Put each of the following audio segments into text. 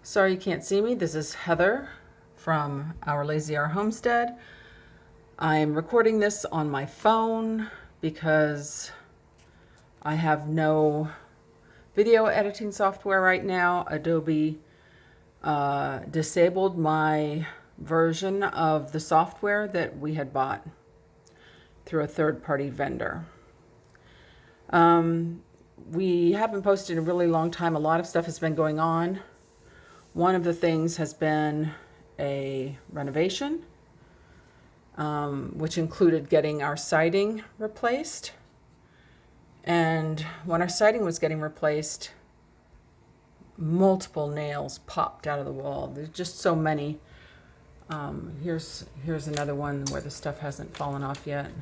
Sorry you can't see me. This is Heather from Our Lazy Hour Homestead. I'm recording this on my phone because I have no video editing software right now. Adobe disabled my version of the software that we had bought through a third-party vendor. We haven't posted in a really long time. A lot of stuff has been going on. One of the things has been a renovation, which included getting our siding replaced. And when our siding was getting replaced, multiple nails popped out of the wall. There's just so many. Here's another one where the stuff hasn't fallen off yet.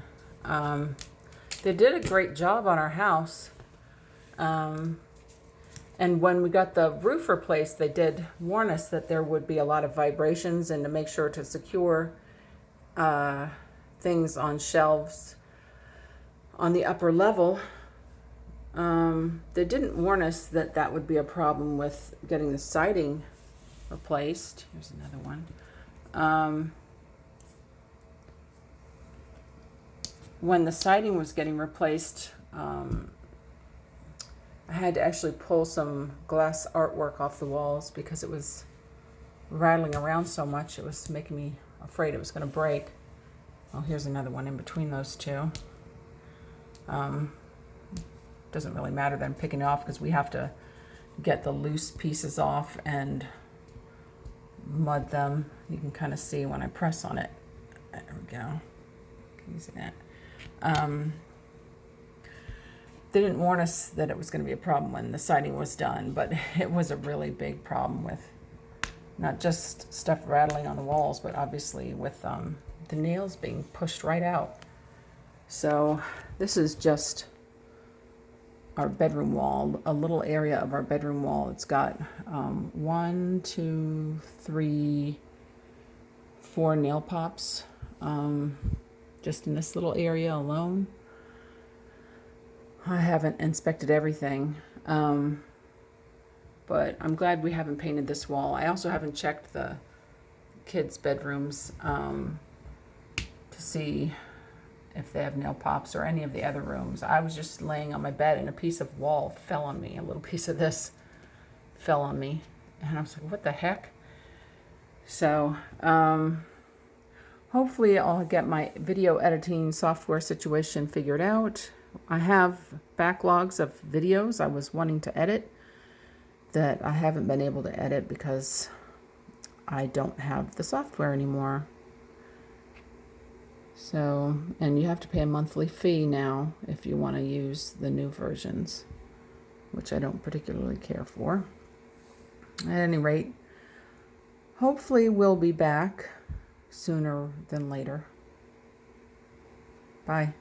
They did a great job on our house. And when we got the roof replaced, they did warn us that there would be a lot of vibrations, and to make sure to secure things on shelves on the upper level. They didn't warn us that that would be a problem with getting the siding replaced. Here's another one. When the siding was getting replaced, I had to actually pull some glass artwork off the walls because it was rattling around so much. It was making me afraid it was going to break. Oh, here's another one in between those two. Doesn't really matter that I'm picking it off because we have to get the loose pieces off and mud them. You can kind of see when I press on it. There we go. Can you see that? They didn't warn us that it was going to be a problem when the siding was done, but it was a really big problem with not just stuff rattling on the walls, but obviously with the nails being pushed right out. So this is just our bedroom wall, a little area of our bedroom wall. It's got 1, 2, 3, 4 nail pops just in this little area alone. I haven't inspected everything, but I'm glad we haven't painted this wall. I also haven't checked the kids' bedrooms to see if they have nail pops or any of the other rooms. I was just laying on my bed and a piece of wall fell on me. A little piece of this fell on me. And I was like, what the heck? So hopefully I'll get my video editing software situation figured out. I have backlogs of videos I was wanting to edit that I haven't been able to edit because I don't have the software anymore. So, and you have to pay a monthly fee now if you want to use the new versions, which I don't particularly care for. At any rate, hopefully we'll be back sooner than later. Bye.